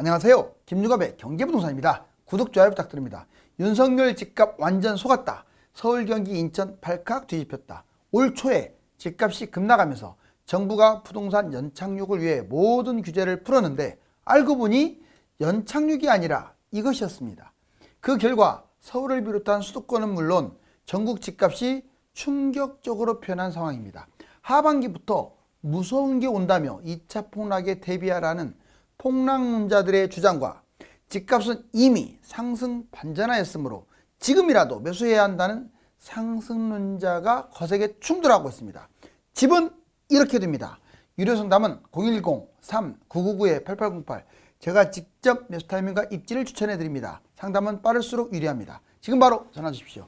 안녕하세요. 김유갑의 경제부동산입니다. 구독, 좋아요 부탁드립니다. 윤석열 집값 완전 속았다. 서울, 경기, 인천 발칵 뒤집혔다. 올 초에 집값이 급락하면서 정부가 부동산 연착륙을 위해 모든 규제를 풀었는데 알고 보니 연착륙이 아니라 이것이었습니다. 그 결과 서울을 비롯한 수도권은 물론 전국 집값이 충격적으로 변한 상황입니다. 하반기부터 무서운 게 온다며 2차 폭락에 대비하라는 폭락론자들의 주장과 집값은 이미 상승 반전하였으므로 지금이라도 매수해야 한다는 상승론자가 거세게 충돌하고 있습니다. 집은 이렇게 됩니다. 유료 상담은 010-3999-8808 제가 직접 매수 타이밍과 입지를 추천해 드립니다. 상담은 빠를수록 유리합니다. 지금 바로 전화 주십시오.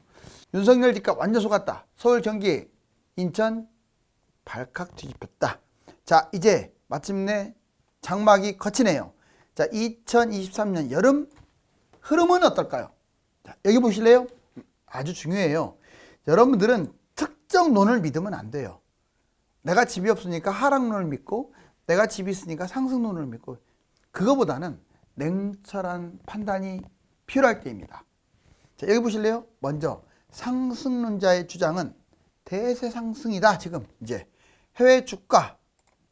윤석열 집값 완전 속았다. 서울, 경기, 인천 발칵 뒤집혔다. 자, 이제 마침내 장막이 거치네요. 자, 2023년 여름 흐름은 어떨까요? 자, 여기 보실래요? 아주 중요해요. 여러분들은 특정 논을 믿으면 안 돼요. 내가 집이 없으니까 하락론을 믿고 내가 집이 있으니까 상승론을 믿고, 그거보다는 냉철한 판단이 필요할 때입니다. 자, 여기 보실래요? 먼저 상승론자의 주장은 대세 상승이다. 지금 이제 해외 주가,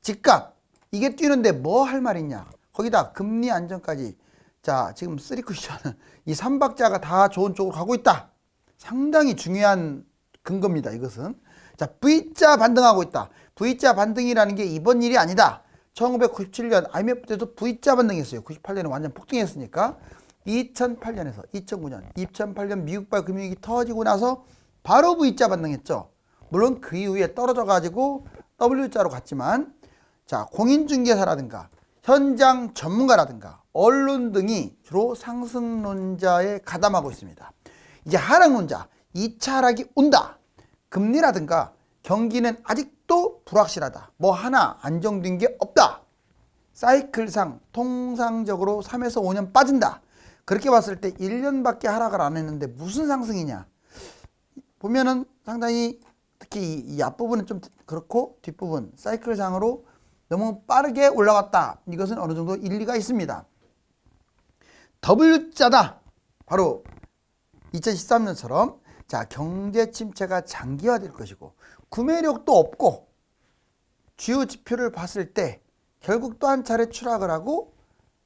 집값 이게 뛰는데 뭐 할 말이냐. 거기다 금리 안정까지. 자, 지금 쓰리 쿠션은 이 3박자가 다 좋은 쪽으로 가고 있다. 상당히 중요한 근거입니다. 이것은. 자, V자 반등하고 있다. V자 반등이라는 게 이번 일이 아니다. 1997년 IMF 때도 V자 반등했어요. 98년에 완전 폭등했으니까. 2008년에서 2009년, 2008년 미국발 금융위기 터지고 나서 바로 V자 반등했죠. 물론 그 이후에 떨어져 가지고 W자로 갔지만, 자, 공인중개사라든가 현장 전문가라든가 언론 등이 주로 상승론자에 가담하고 있습니다. 이제 하락론자, 2차 하락이 온다. 금리라든가 경기는 아직도 불확실하다. 뭐 하나 안정된 게 없다. 사이클상 통상적으로 3에서 5년 빠진다. 그렇게 봤을 때 1년밖에 하락을 안 했는데 무슨 상승이냐. 보면은 상당히 특히 이 앞부분은 좀 그렇고 뒷부분 사이클상으로 너무 빠르게 올라갔다. 이것은 어느 정도 일리가 있습니다. W자다. 바로 2013년처럼 자, 경제 침체가 장기화될 것이고 구매력도 없고 주요 지표를 봤을 때 결국 또 한 차례 추락을 하고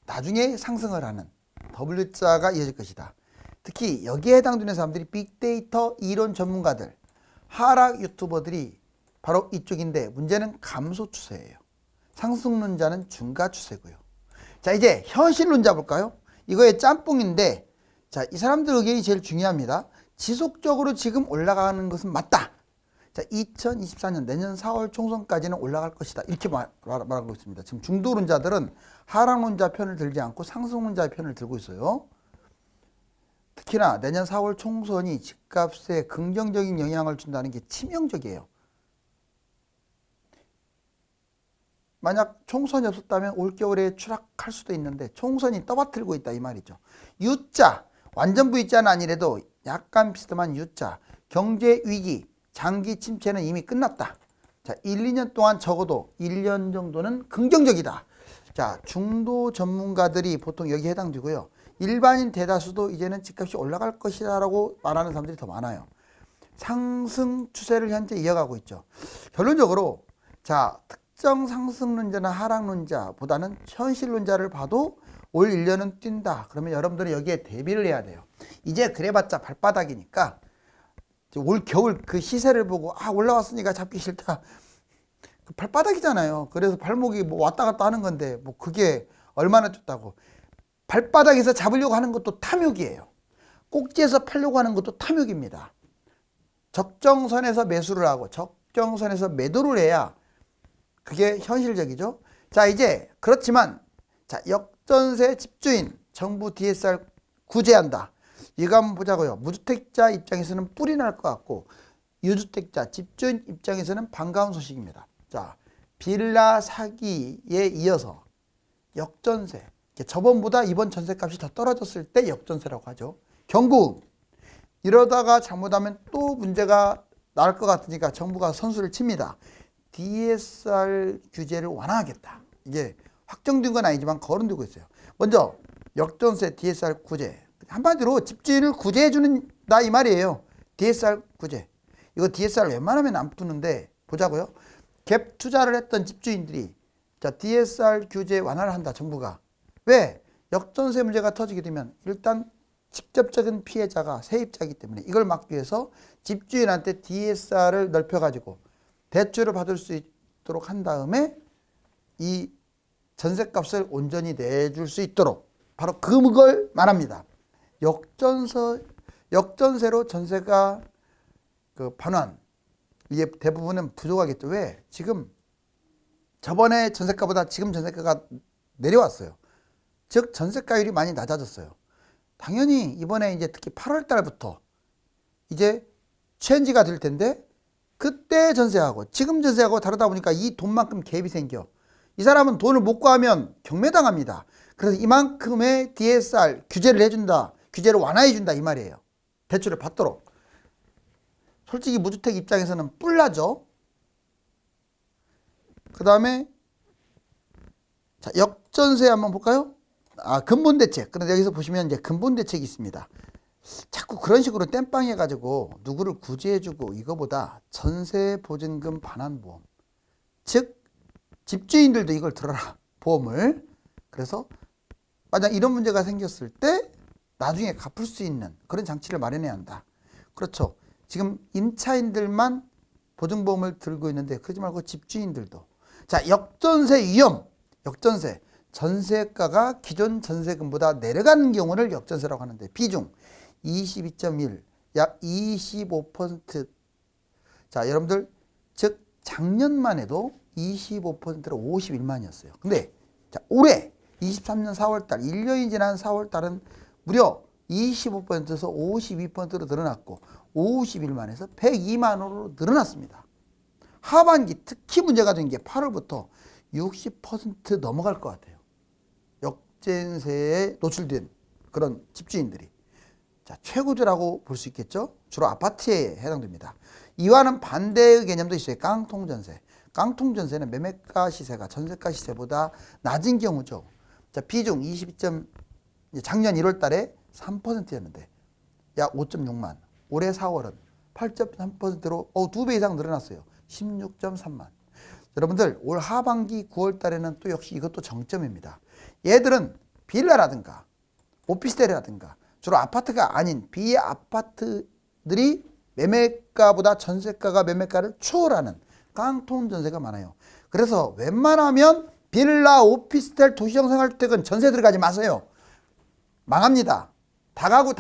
나중에 상승을 하는 W자가 이어질 것이다. 특히 여기에 해당되는 사람들이 빅데이터 이론 전문가들, 하락 유튜버들이 바로 이쪽인데 문제는 감소 추세예요. 상승론자는 중가 추세고요. 자, 이제 현실론자 볼까요? 이거의 짬뽕인데, 자, 이 사람들 의견이 제일 중요합니다. 지속적으로 지금 올라가는 것은 맞다. 자, 2024년 내년 4월 총선까지는 올라갈 것이다. 이렇게 말하고 있습니다. 지금 중도론자들은 하락론자 편을 들지 않고 상승론자의 편을 들고 있어요. 특히나 내년 4월 총선이 집값에 긍정적인 영향을 준다는 게 치명적이에요. 만약 총선이 없었다면 올겨울에 추락할 수도 있는데 총선이 떠받들고 있다 이 말이죠. U자, 완전 V자는 아니래도 약간 비스듬한 U자, 경제 위기, 장기 침체는 이미 끝났다. 자, 1, 2년 동안 적어도 1년 정도는 긍정적이다. 자, 중도 전문가들이 보통 여기에 해당되고요. 일반인 대다수도 이제는 집값이 올라갈 것이다 라고 말하는 사람들이 더 많아요. 상승 추세를 현재 이어가고 있죠. 결론적으로 자, 특정 상승론자나 하락론자보다는 현실론자를 봐도 올 1년은 뛴다. 그러면 여러분들은 여기에 대비를 해야 돼요. 이제 그래봤자 발바닥이니까 올 겨울 그 시세를 보고 올라왔으니까 잡기 싫다. 그 발바닥이잖아요. 그래서 발목이 뭐 왔다 갔다 하는 건데 뭐 그게 얼마나 좋다고. 발바닥에서 잡으려고 하는 것도 탐욕이에요. 꼭지에서 팔려고 하는 것도 탐욕입니다. 적정선에서 매수를 하고 적정선에서 매도를 해야 그게 현실적이죠. 자, 이제 그렇지만 자, 역전세 집주인 정부 DSR 구제한다. 이거 한번 보자고요. 무주택자 입장에서는 뿔이 날 것 같고 유주택자 집주인 입장에서는 반가운 소식입니다. 자, 빌라 사기에 이어서 역전세, 저번보다 이번 전세값이 더 떨어졌을 때 역전세라고 하죠. 경고음. 이러다가 잘못하면 또 문제가 날 것 같으니까 정부가 선수를 칩니다. DSR 규제를 완화하겠다. 이게 확정된 건 아니지만 거론되고 있어요. 먼저 역전세 DSR 구제. 한마디로 집주인을 구제해 주는다 이 말이에요. DSR 구제. 이거 DSR 웬만하면 안 푸는데 보자고요. 갭 투자를 했던 집주인들이 자 DSR 규제 완화를 한다. 정부가. 왜? 역전세 문제가 터지게 되면 일단 직접적인 피해자가 세입자이기 때문에 이걸 막기 위해서 집주인한테 DSR을 넓혀가지고 대출을 받을 수 있도록 한 다음에 이 전셋값을 온전히 내줄 수 있도록 바로 그걸 말합니다. 역전세로 전세가 그 반환 이게 대부분은 부족하겠죠. 왜? 지금 저번에 전세가보다 지금 전세가가 내려왔어요. 즉 전세가율이 많이 낮아졌어요. 당연히 이번에 이제 특히 8월 달부터 이제 체인지가 될 텐데 그때 전세하고 지금 전세하고 다르다 보니까 이 돈만큼 갭이 생겨. 이 사람은 돈을 못 구하면 경매당합니다. 그래서 이만큼의 DSR 규제를 해준다. 규제를 완화해준다 이 말이에요. 대출을 받도록. 솔직히 무주택 입장에서는 뿔나죠. 그 다음에 자 역전세 한번 볼까요? 근본대책. 그런데 여기서 보시면 이제 근본대책이 있습니다. 자꾸 그런 식으로 땜빵 해가지고 누구를 구제해주고 이거보다 전세보증금 반환보험. 즉 집주인들도 이걸 들어라. 보험을. 그래서 만약 이런 문제가 생겼을 때 나중에 갚을 수 있는 그런 장치를 마련해야 한다. 그렇죠. 지금 임차인들만 보증보험을 들고 있는데 그러지 말고 집주인들도. 자, 역전세 위험. 역전세. 전세가가 기존 전세금보다 내려가는 경우를 역전세라고 하는데 비중 22.1, 약 25%. 자, 여러분들 즉 작년만 해도 25%로 51만이었어요. 근데 자, 올해 23년 4월달 1년이 지난 4월달은 무려 25%에서 52%로 늘어났고 51만에서 102만 원으로 늘어났습니다. 하반기 특히 문제가 된 게 8월부터 60% 넘어갈 것 같아요. 역전세에 노출된 그런 집주인들이. 자, 최고조라고 볼 수 있겠죠. 주로 아파트에 해당됩니다. 이와는 반대의 개념도 있어요. 깡통전세. 깡통전세는 매매가 시세가 전세가 시세보다 낮은 경우죠. 자, 비중 22. 작년 1월 달에 3%였는데 약 5.6만. 올해 4월은 8.3%로 2배 이상 늘어났어요. 16.3만. 여러분들 올 하반기 9월 달에는 또 역시 이것도 정점입니다. 얘들은 빌라라든가 오피스텔이라든가 주로 아파트가 아닌 비아파트들이 매매가보다 전세가가 매매가를 초월하는 깡통 전세가 많아요. 그래서 웬만하면 빌라, 오피스텔, 도시형 생활주택은 전세 들어가지 마세요. 망합니다. 다가구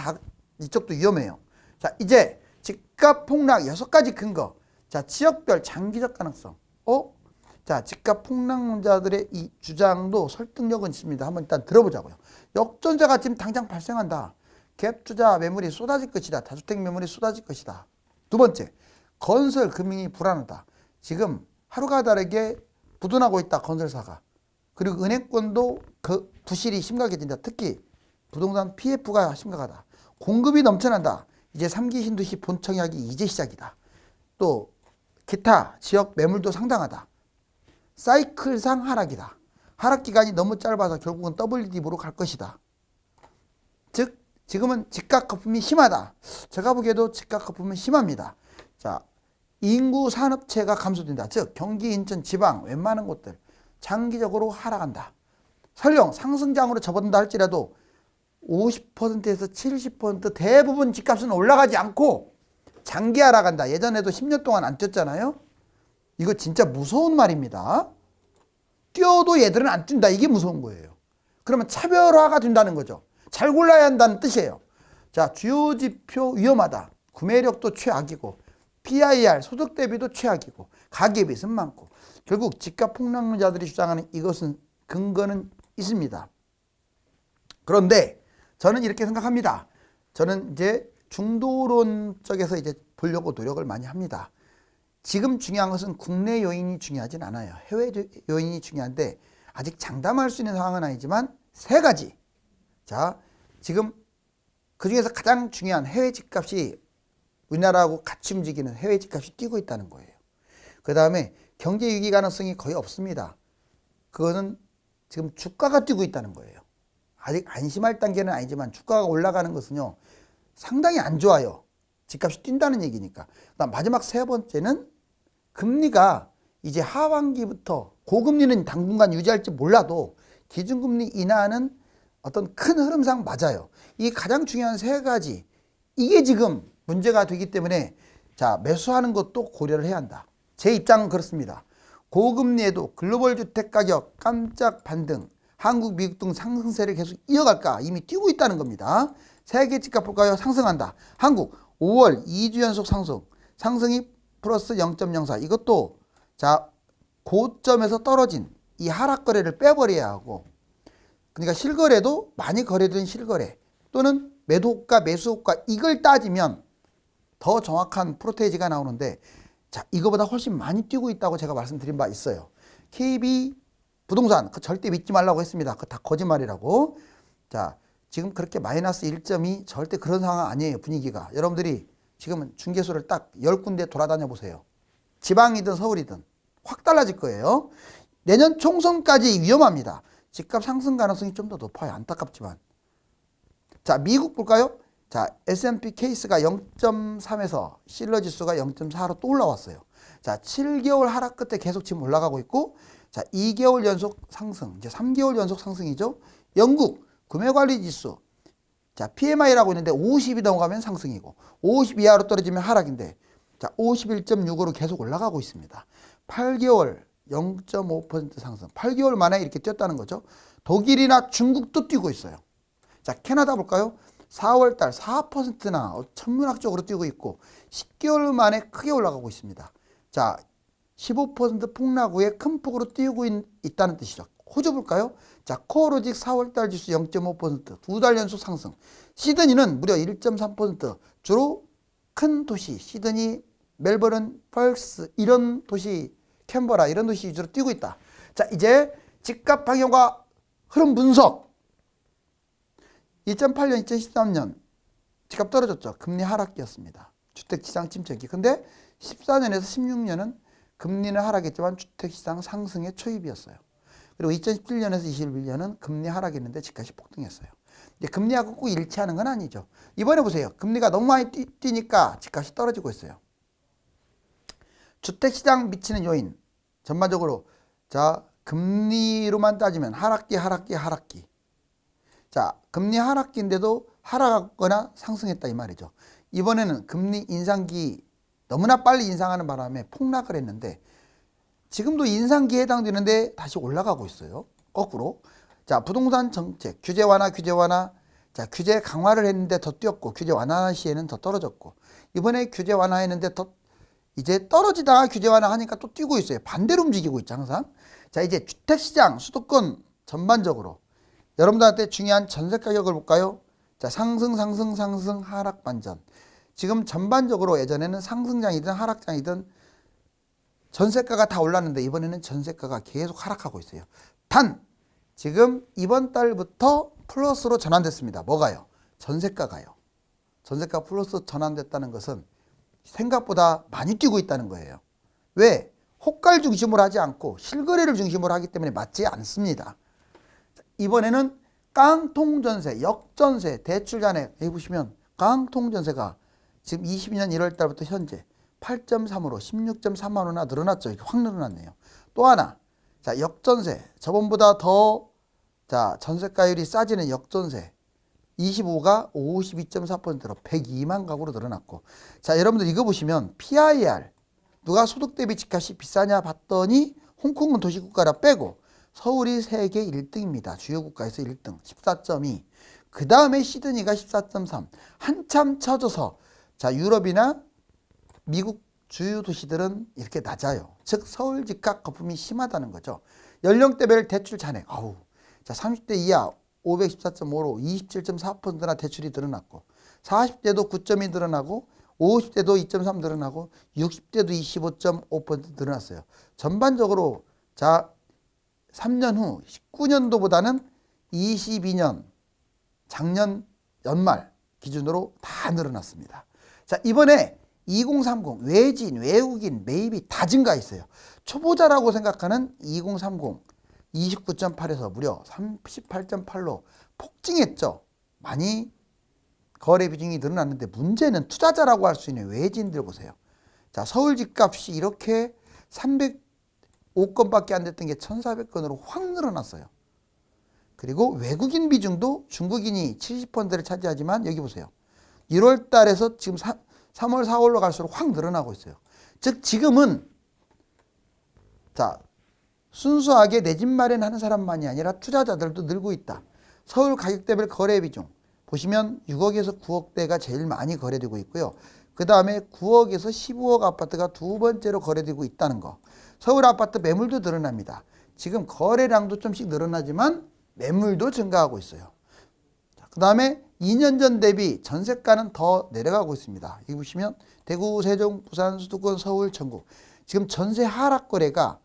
이쪽도 위험해요. 자, 이제 집값 폭락 6가지 근거. 자, 지역별 장기적 가능성. 자, 집값 폭락론자들의 이 주장도 설득력은 있습니다. 한번 일단 들어보자고요. 역전세가 지금 당장 발생한다. 갭 투자 매물이 쏟아질 것이다. 다주택 매물이 쏟아질 것이다. 두 번째, 건설 금융이 불안하다. 지금 하루가 다르게 부도나고 있다. 건설사가. 그리고 은행권도 그 부실이 심각해진다. 특히 부동산 PF가 심각하다. 공급이 넘쳐난다. 이제 3기 신도시 본청약이 이제 시작이다. 또 기타 지역 매물도 상당하다. 사이클상 하락이다. 하락 기간이 너무 짧아서 결국은 WDV로 갈 것이다. 즉 지금은 집값 거품이 심하다. 제가 보기에도 집값 거품은 심합니다. 자, 인구 산업체가 감소된다. 즉 경기, 인천, 지방 웬만한 곳들 장기적으로 하락한다. 설령 상승장으로 접어든다 할지라도 50%에서 70% 대부분 집값은 올라가지 않고 장기 하락한다. 예전에도 10년 동안 안 뛰었잖아요. 이거 진짜 무서운 말입니다. 뛰어도 얘들은 안 뛴다. 이게 무서운 거예요. 그러면 차별화가 된다는 거죠. 잘 골라야 한다는 뜻이에요. 자, 주요 지표 위험하다. 구매력도 최악이고 PIR 소득 대비도 최악이고 가계빚은 많고 결국 집값 폭락론자들이 주장하는 이것은 근거는 있습니다. 그런데 저는 이렇게 생각합니다. 저는 이제 중도론 쪽에서 이제 보려고 노력을 많이 합니다. 지금 중요한 것은 국내 요인이 중요하진 않아요. 해외 요인이 중요한데 아직 장담할 수 있는 상황은 아니지만 세 가지. 자, 지금 그중에서 가장 중요한 해외 집값이 우리나라하고 같이 움직이는 해외 집값이 뛰고 있다는 거예요. 그 다음에 경제 위기 가능성이 거의 없습니다. 그거는 지금 주가가 뛰고 있다는 거예요. 아직 안심할 단계는 아니지만 주가가 올라가는 것은요 상당히 안 좋아요. 집값이 뛴다는 얘기니까. 그다음 마지막 세 번째는 금리가 이제 하반기부터 고금리는 당분간 유지할지 몰라도 기준금리 인하는 어떤 큰 흐름상 맞아요. 이 가장 중요한 세 가지 이게 지금 문제가 되기 때문에 자 매수하는 것도 고려를 해야 한다. 제 입장은 그렇습니다. 고금리에도 글로벌 주택 가격 깜짝 반등, 한국, 미국 등 상승세를 계속 이어갈까? 이미 뛰고 있다는 겁니다. 세계 집값 볼까요? 상승한다. 한국 5월 2주 연속 상승, 상승이 플러스 0.04. 이것도 자 고점에서 떨어진 이 하락 거래를 빼버려야 하고, 그러니까 실거래도 많이 거래된 실거래 또는 매도가 매수가 이걸 따지면 더 정확한 프로테이지가 나오는데, 자 이거보다 훨씬 많이 뛰고 있다고 제가 말씀드린 바 있어요. KB 부동산 그 절대 믿지 말라고 했습니다. 그거 다 거짓말이라고. 자 지금 그렇게 마이너스 1.2 절대 그런 상황 아니에요. 분위기가. 여러분들이 지금은 중개소를 딱 10군데 돌아다녀 보세요. 지방이든 서울이든 확 달라질 거예요. 내년 총선까지 위험합니다. 집값 상승 가능성이 좀 더 높아요. 안타깝지만. 자 미국 볼까요? 자 S&P 케이스가 0.3에서 실러 지수가 0.4로 또 올라왔어요. 자 7개월 하락 끝에 계속 지금 올라가고 있고, 자 2개월 연속 상승, 이제 3개월 연속 상승이죠. 영국 구매관리 지수, 자 PMI라고 있는데 50이 넘어가면 상승이고 50 이하로 떨어지면 하락인데, 자 51.6으로 계속 올라가고 있습니다. 8개월 0.5% 상승, 8개월 만에 이렇게 뛰었다는 거죠. 독일이나 중국도 뛰고 있어요. 자 캐나다 볼까요? 4월달 4%나 천문학적으로 뛰고 있고 10개월 만에 크게 올라가고 있습니다. 자 15% 폭락 후에 큰 폭으로 뛰고 있다는 뜻이죠. 호주 볼까요? 자 코어로직 4월달 지수 0.5% 두 달 연속 상승. 시드니는 무려 1.3%. 주로 큰 도시 시드니, 멜버른, 펄스 이런 도시, 캔버라 이런 도시 위주로 뛰고 있다. 자 이제 집값 방향과 흐름 분석. 2008년, 2013년 집값 떨어졌죠. 금리 하락기였습니다. 주택시장 침체기. 근데 14년에서 16년은 금리는 하락했지만 주택시장 상승의 초입이었어요. 그리고 2017년에서 21년은 금리 하락했는데 집값이 폭등했어요. 이제 금리하고 꼭 일치하는 건 아니죠. 이번에 보세요. 금리가 너무 많이 뛰니까 집값이 떨어지고 있어요. 주택시장 미치는 요인 전반적으로 자 금리로만 따지면 하락기. 자 금리 하락기인데도 하락하거나 상승했다 이 말이죠. 이번에는 금리 인상기 너무나 빨리 인상하는 바람에 폭락을 했는데 지금도 인상기에 해당되는데 다시 올라가고 있어요. 거꾸로. 자 부동산 정책 규제 완화. 자 규제 강화를 했는데 더 뛰었고 규제 완화 시에는 더 떨어졌고, 이번에 규제 완화했는데 더 이제 떨어지다가 규제 완화하니까 또 뛰고 있어요. 반대로 움직이고 있죠 항상. 자 이제 주택시장 수도권 전반적으로 여러분들한테 중요한 전세 가격을 볼까요? 자 상승 하락 반전. 지금 전반적으로 예전에는 상승장이든 하락장이든 전세가가 다 올랐는데 이번에는 전세가가 계속 하락하고 있어요. 단 지금 이번 달부터 플러스로 전환됐습니다. 뭐가요? 전세가가요. 전세가 플러스 전환됐다는 것은 생각보다 많이 뛰고 있다는 거예요. 왜? 호가를 중심으로 하지 않고 실거래를 중심으로 하기 때문에 맞지 않습니다. 이번에는 깡통전세, 역전세, 대출잔액 여기 보시면 깡통전세가 지금 22년 1월 달부터 현재 8.3으로 16.3만 원이나 늘어났죠. 이렇게 확 늘어났네요. 또 하나, 자 역전세, 저번보다 더 자 전세가율이 싸지는 역전세 25가 52.4%로 102만 가구로 늘어났고, 자 여러분들 이거 보시면 PIR 누가 소득 대비 집값이 비싸냐 봤더니 홍콩은 도시국가라 빼고 서울이 세계 1등입니다. 주요 국가에서 1등 14.2. 그 다음에 시드니가 14.3. 한참 쳐져서 자 유럽이나 미국 주요 도시들은 이렇게 낮아요. 즉 서울 집값 거품이 심하다는 거죠. 연령대별 대출 잔액. 자 30대 이하 514.5로 27.4%나 대출이 늘어났고, 40대도 9.2 늘어나고 50대도 2.3 늘어나고 60대도 25.5% 늘어났어요. 전반적으로 자 3년 후 19년도보다는 22년 작년 연말 기준으로 다 늘어났습니다. 자 이번에 2030 외지인, 외국인 매입이 다 증가했어요. 초보자라고 생각하는 2030 29.8에서 무려 38.8로 폭증했죠. 많이 거래 비중이 늘어났는데 문제는 투자자라고 할 수 있는 외지인들 보세요. 자, 서울 집값이 이렇게 305건밖에 안 됐던 게 1,400건으로 확 늘어났어요. 그리고 외국인 비중도 중국인이 70%를 차지하지만 여기 보세요. 1월 달에서 지금 3월, 4월로 갈수록 확 늘어나고 있어요. 즉 지금은 자, 순수하게 내 집 마련하는 사람만이 아니라 투자자들도 늘고 있다. 서울 가격대별 거래 비중 보시면 6억에서 9억대가 제일 많이 거래되고 있고요. 그 다음에 9억에서 15억 아파트가 두 번째로 거래되고 있다는 거. 서울 아파트 매물도 늘어납니다. 지금 거래량도 좀씩 늘어나지만 매물도 증가하고 있어요. 그 다음에 2년 전 대비 전세가는 더 내려가고 있습니다. 여기 보시면 대구, 세종, 부산, 수도권, 서울, 전국. 지금 전세 하락 거래가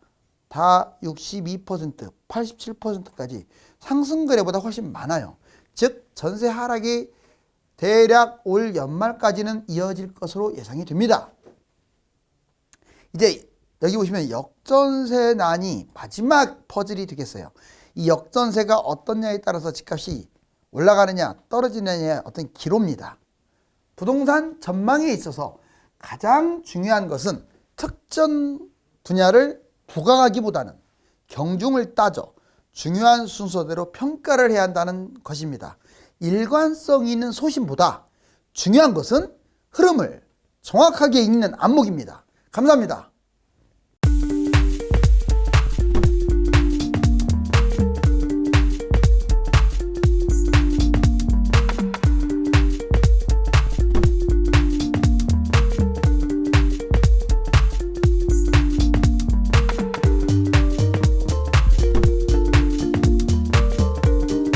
다 62%, 87%까지 상승 거래보다 훨씬 많아요. 즉 전세 하락이 대략 올 연말까지는 이어질 것으로 예상이 됩니다. 이제 여기 보시면 역전세난이 마지막 퍼즐이 되겠어요. 이 역전세가 어떠냐에 따라서 집값이 올라가느냐 떨어지느냐의 어떤 기로입니다. 부동산 전망에 있어서 가장 중요한 것은 특정 분야를 부각하기보다는 경중을 따져 중요한 순서대로 평가를 해야 한다는 것입니다. 일관성 있는 소신보다 중요한 것은 흐름을 정확하게 읽는 안목입니다. 감사합니다.